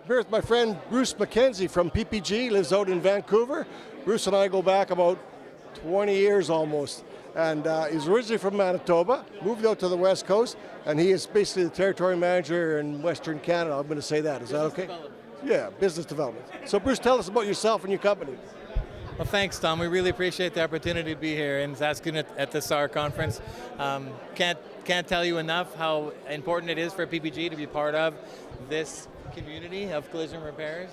Here with my friend Bruce Mackenzie from PPG, lives out in Vancouver. Bruce and I go back about 20 years almost. And he's originally from Manitoba, moved out to the West Coast, and he is basically the territory manager in Western Canada. I'm going to say that. Is that okay? Yeah, business development. So Bruce, tell us about yourself and your company. Well, thanks, Tom. We really appreciate the opportunity to be here in Saskatoon at the SAAR conference. Can't tell you enough how important it is for PPG to be part of this community of collision repairs.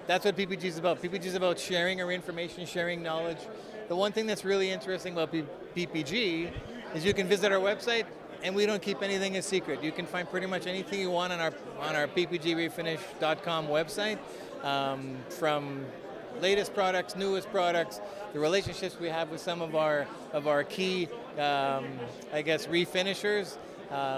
That's what PPG is about. PPG is about sharing our information, sharing knowledge. The one thing that's really interesting about PPG is you can visit our website and we don't keep anything a secret. You can find pretty much anything you want on our ppgrefinish.com website, from latest products, newest products, the relationships we have with some of our key, refinishers,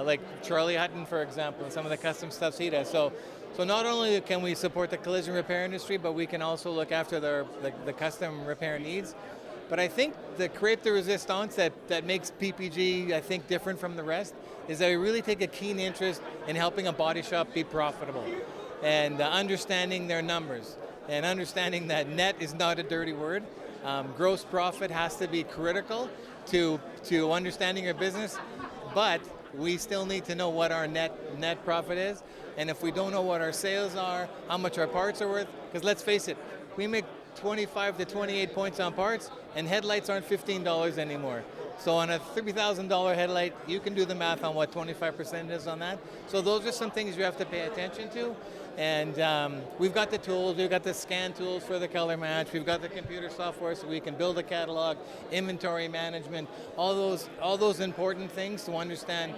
like Charlie Hutton, for example, and some of the custom stuff he does. So not only can we support the collision repair industry, but we can also look after the custom repair needs. But I think the crepe de resistance that makes PPG, I think, different from the rest is that we really take a keen interest in helping a body shop be profitable and understanding their numbers and understanding that net is not a dirty word. Gross profit has to be critical to understanding your business, but we still need to know what our net profit is. And if we don't know what our sales are, how much our parts are worth, because let's face it, we make 25 to 28 points on parts, and headlights aren't $15 anymore. So on a $3,000 headlight, you can do the math on what 25% is on that. So those are some things you have to pay attention to. And we've got the tools, we've got the scan tools for the color match, we've got the computer software so we can build a catalog, inventory management, all those important things to understand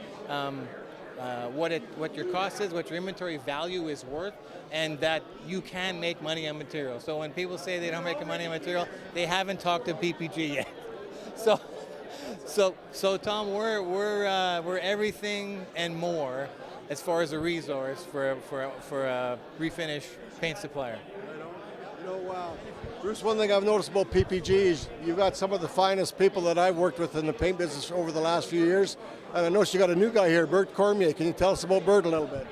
what your cost is, what your inventory value is worth, and that you can make money on material. So when people say they don't make money on material, they haven't talked to PPG yet. So Tom, we're everything and more as far as a resource for a refinish paint supplier. Bruce, one thing I've noticed about PPG is you've got some of the finest people that I've worked with in the paint business over the last few years. And I noticed you got a new guy here, Bert Cormier. Can you tell us about Bert a little bit?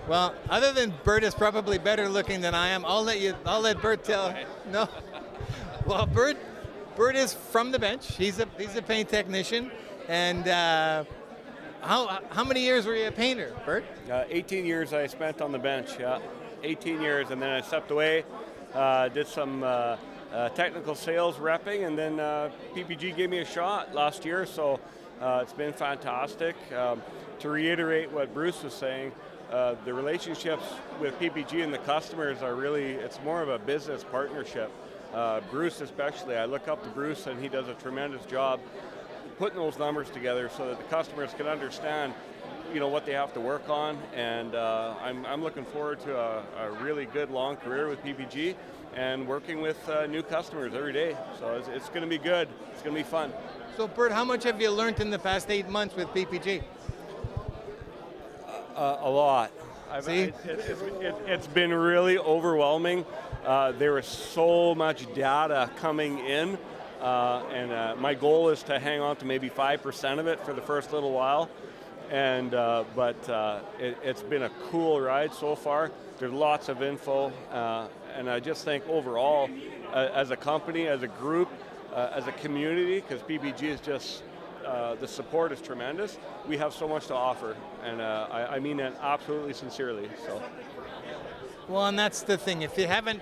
Well, other than Bert is probably better looking than I am, I'll let Bert tell. No. Well, Bert is from the bench. He's a paint technician. And how many years were you a painter, Bert? 18 years I spent on the bench, yeah. 18 years, and then I stepped away, did some technical sales repping, and then PPG gave me a shot last year, so it's been fantastic. To reiterate what Bruce was saying, the relationships with PPG and the customers are really, it's more of a business partnership. Bruce especially, I look up to Bruce and he does a tremendous job putting those numbers together so that the customers can understand what they have to work on, and I'm looking forward to a really good long career with PPG and working with new customers every day. So it's going to be good. It's going to be fun. So Bert, how much have you learned in the past 8 months with PPG? A lot. See? It's been really overwhelming. There is so much data coming in, and my goal is to hang on to maybe 5% of it for the first little while. And it's been a cool ride so far. There's lots of info, and I just think overall, as a company, as a group, as a community, because PPG is just, the support is tremendous. We have so much to offer, and I mean that absolutely sincerely. So. Well, and that's the thing. If you haven't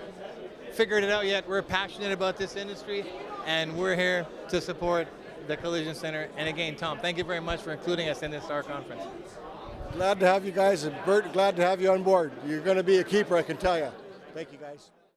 figured it out yet, we're passionate about this industry, and we're here to support the Collision Center. And again, Tom, thank you very much for including us in this SAAR conference. Glad to have you guys, and Bert, glad to have you on board. You're going to be a keeper, I can tell you. Thank you, guys.